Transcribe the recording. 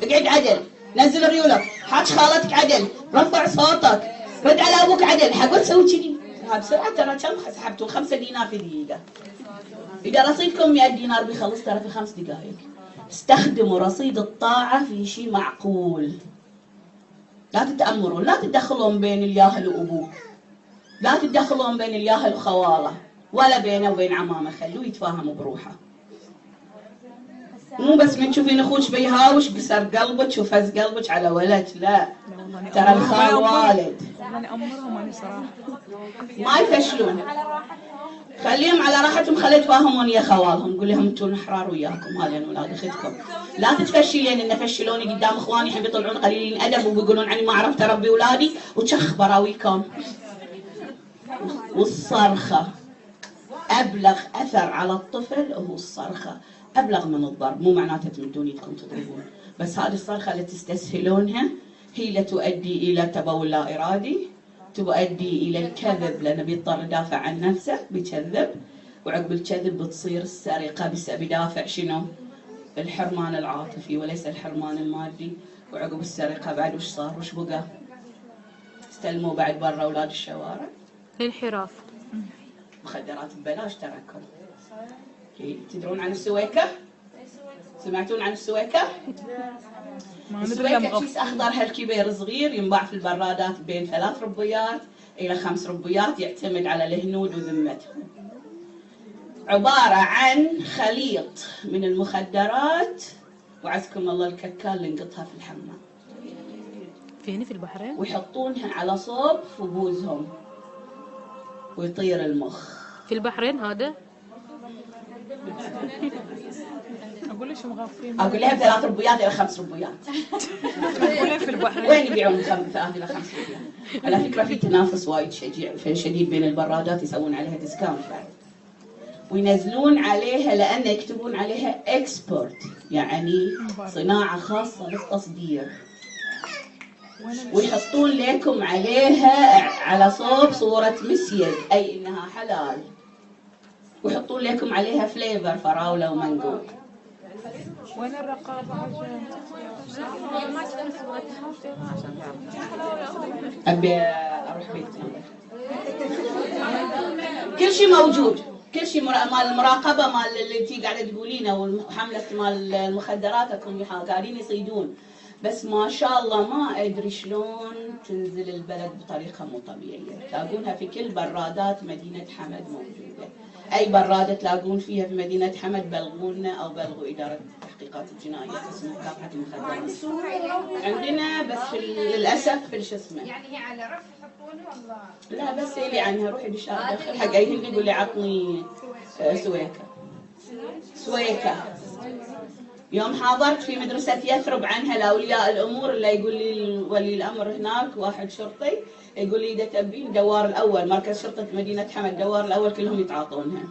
اقعد عدل، نزل ريولك، حاج خالتك عدل، رفع صوتك، رد على ابوك عدل. حقول تسوي كذي؟ بسرعه ترى كم سحبتوا 5 دينار في دقيقه. اذا رصيدكم 100 دينار بيخلص ترى في 5 دقائق. استخدموا رصيد الطاعه في شيء معقول. لا تتامرون، لا تتدخلون بين الياهل وابوك، لا تتدخلون بين الياهل وخواله، ولا بينه وبين عمامه، خلوه يتفاهموا بروحه. مو بس من تشوفين اخوك بيهاوش قسر قلبك وفز قلبك على ولد، لا ترى الخال والد. انا امرهم انا صراحه ما يفشلون، خليهم على راحتهم، خلي يتفاهمون يا خوالهم، قول لهم انتم احرار وياكم، هذين اولاد اختكم. لا تتفشلين ان فشلوني قدام اخواني الحين بيطلعون قليلين ادب وبيقولون عني ما عرفت اربي اولادي وشخ براويكم. والصرخه ابلغ اثر على الطفل هو الصرخه، ابلغ من الضرب. مو معناته تمدون يدكم تضربون، بس هذه الصرخه اللي تستسهلونها هي اللي تؤدي الى تبول لا ارادي، تؤدي الى الكذب لانه بيضطر يدافع عن نفسه، بيكذب، وعقب الكذب بتصير السرقه بدافع شنو؟ الحرمان العاطفي وليس الحرمان المادي. وعقب السرقه بعد وش صار؟ وش بقى؟ استلموا بعد برا اولاد الشوارع الانحراف، مخدرات ببلاش تركهم. تدرون عن السويكه؟ سمعتون عن السويكه؟ السويكه كيس اخضر هالكبير صغير ينباع في البرادات بين 3 ربيات الى 5 ربيات، يعتمد على الهنود وذمتهم. عباره عن خليط من المخدرات وعزكم الله الككال اللي نقطها في الحمام. فين؟ في البحرين؟ ويحطونها على صوب في بوزهم ويطير المخ. في البحرين هذا؟ اقول ليش مغفين؟ اقول لها 3 ربيات الى 5 ربيات. اقول في البحرين وين يبيعون 3 الى 5 ربيات؟ على فكره في تنافس وايد شديد بين البرادات، يسوون عليها ديسكاونت بعد، وينزلون عليها لأن يكتبون عليها اكسبورت، يعني صناعة خاصة بالتصدير، ويحطون لكم عليها على صوب صورة مسيد أي إنها حلال، ويحطون لكم عليها فليفر فراولة ومانجو. وين الرقابة عشان أبي أروح بيتنا. كل شيء موجود، كل شيء مال المراقبة، مال اللي انتي قاعدة تقولينه، وحملة مال المخدرات اكون قاعدين يصيدون. بس ما شاء الله ما ادري شلون تنزل البلد بطريقة مو طبيعية. تلاقونها في كل برادات مدينة حمد موجودة. اي برادة تلاقون فيها في مدينة حمد بلغونا او بلغوا إدارة التحقيقات الجنائية قسم مكافحة المخدرات. عندنا بس للأسف في شو اسمه. يعني هي على رف يحطونها والله؟ لا بس سيلي عنها، روحي بالشارع داخل حق اي هندي يقول لي عطني سويكة. سويكة. يوم حاضرت في مدرسة يثرب عنها لأولياء الأمور، اللي يقول لي ولي الأمر هناك واحد شرطي يقول لي إذا تبين دوار الأول مركز شرطة مدينة حمد دوار الأول كلهم يتعاطونها.